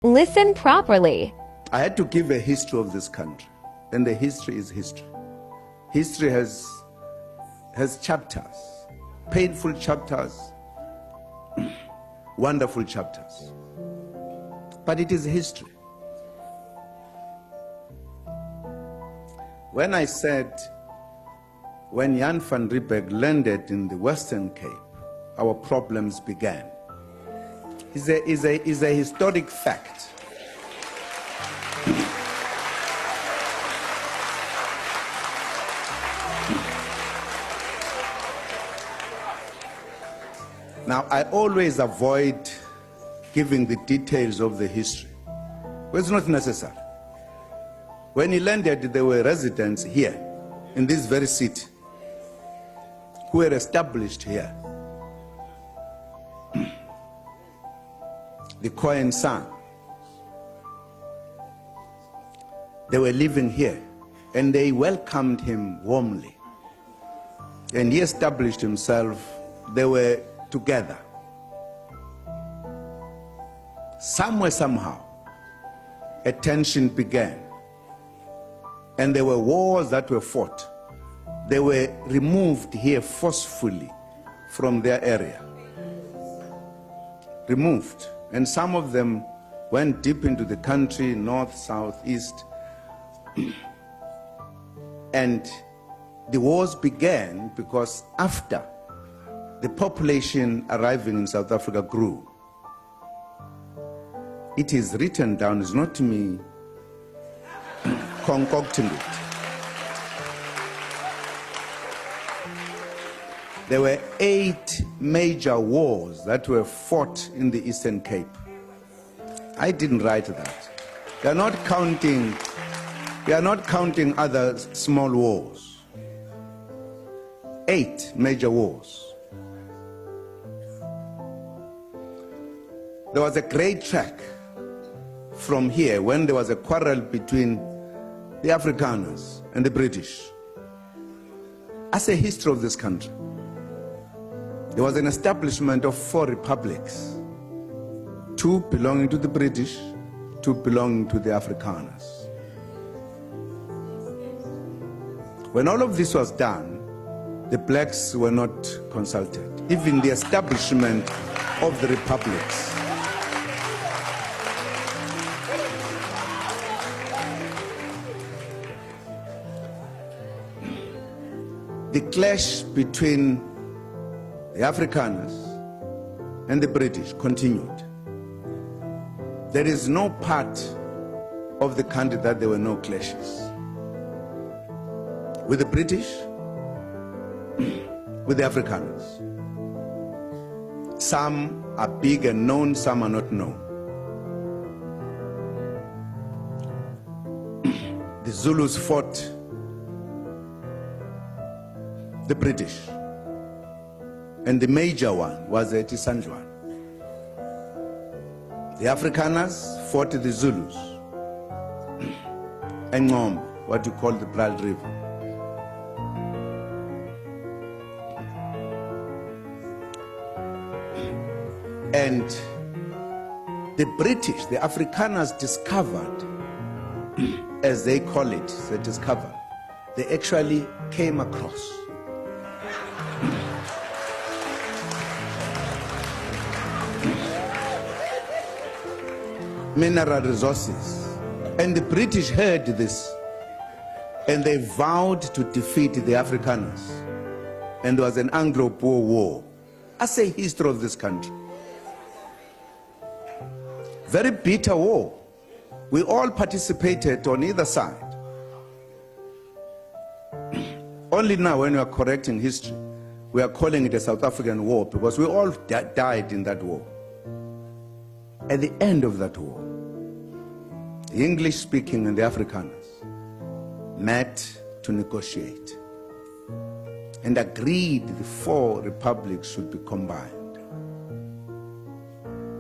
Listen properly. I had to give a history of this country, and the history is history. History has chapters, painful chapters, wonderful chapters, but it is history. When I said, when Jan van Riebeeck landed in the Western Cape, our problems began, is a historic fact. Now, I always avoid giving the details of the history, but it's not necessary. When he landed, there were residents here, in this very city, who were established here. The Cohen son. They were living here, and they welcomed him warmly. And he established himself. They were together. Somewhere, somehow, a tension began. And there were wars that were fought. They were removed here forcefully from their area. Removed. And some of them went deep into the country, north, south, east. And the wars began because after the population arriving in South Africa grew. It is written down, it's not me concocting it. There were 8 major wars that were fought in the Eastern Cape. I didn't write that. We are not counting other small wars. 8 major wars. There was a great track from here when there was a quarrel between the Afrikaners and the British. As a history of this country, there was an establishment of 4 republics, 2 belonging to the British, 2 belonging to the Afrikaners. When all of this was done, the blacks were not consulted, even the establishment of the republics. The clash between the Afrikaners and the British continued. There is no part of the country that there were no clashes. With the British, with the Afrikaners. Some are big and known, some are not known. The Zulus fought the British, and the major one was at Isandlwana. The Afrikaners fought the Zulus, and Ngombe, what you call the Blood River. And the British, the Afrikaners discovered, as they call it, they discovered, they actually came across mineral resources. And the British heard this, and they vowed to defeat the Afrikaners. And there was an Anglo-Boer war. As a history of this country. Very bitter war. We all participated on either side. Only now, when we are correcting history, we are calling it a South African war because we all died in that war. At the end of that war, the English-speaking and the Afrikaners met to negotiate and agreed the 4 republics should be combined,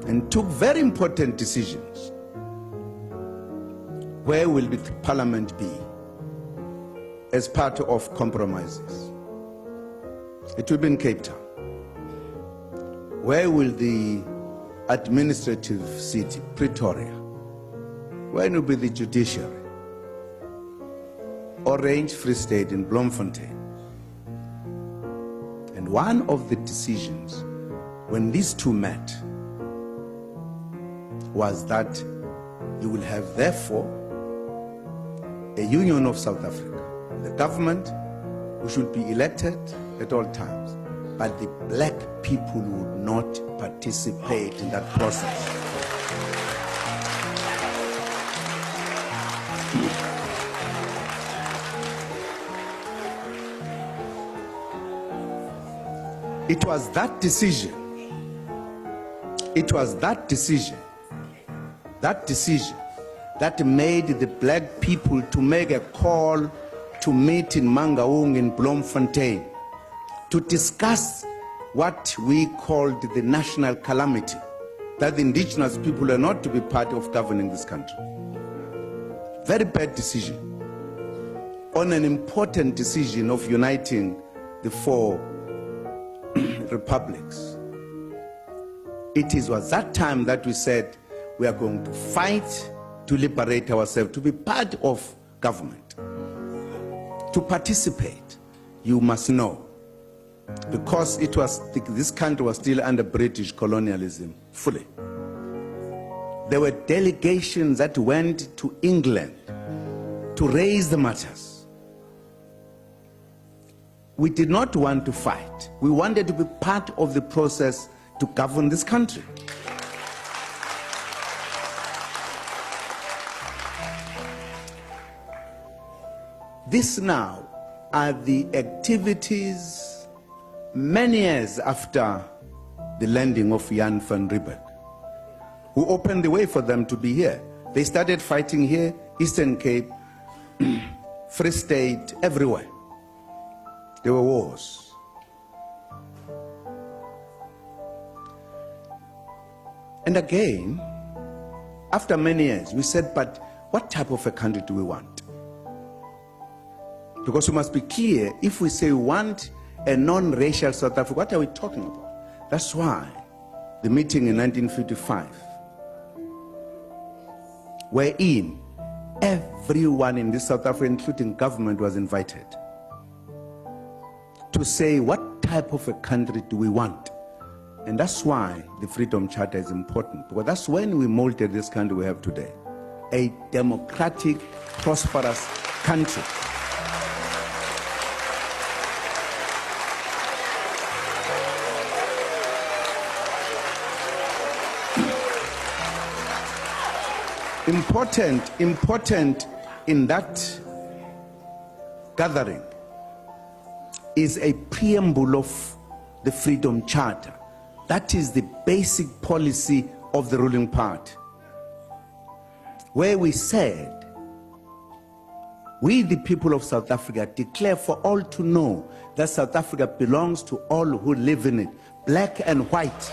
and took very important decisions. Where will the parliament be as part of compromises? It will be in Cape Town. Where will the administrative city, Pretoria, when will be the judiciary? Orange Free State in Bloemfontein. And one of the decisions when these two met was that you will have therefore a union of South Africa, the government who should be elected at all times, but the black people would not participate in that process. It was that decision, that made the black people to make a call to meet in Mangaung in Bloemfontein to discuss what we called the national calamity, that the indigenous people are not to be part of governing this country. Very bad decision on an important decision of uniting the four republics. It was that time that we said we are going to fight to liberate ourselves, to be part of government. To participate, you must know, because this country was still under British colonialism fully. There were delegations that went to England to raise the matters. We did not want to fight. We wanted to be part of the process to govern this country. This now are the activities many years after the landing of Jan van Riebeeck, who opened the way for them to be here. They started fighting here, Eastern Cape, Free State, everywhere. There were wars. And again, after many years, we said, but what type of a country do we want? Because we must be clear, if we say we want a non-racial South Africa, what are we talking about? That's why the meeting in 1955, wherein everyone in this South Africa, including government, was invited to say what type of a country do we want. And that's why the Freedom Charter is important, because that's when we molded this country we have today, a democratic, prosperous country. Important in that gathering is a preamble of the Freedom Charter. That is the basic policy of the ruling party, where we said, we the people of South Africa declare for all to know that South Africa belongs to all who live in it, black and white.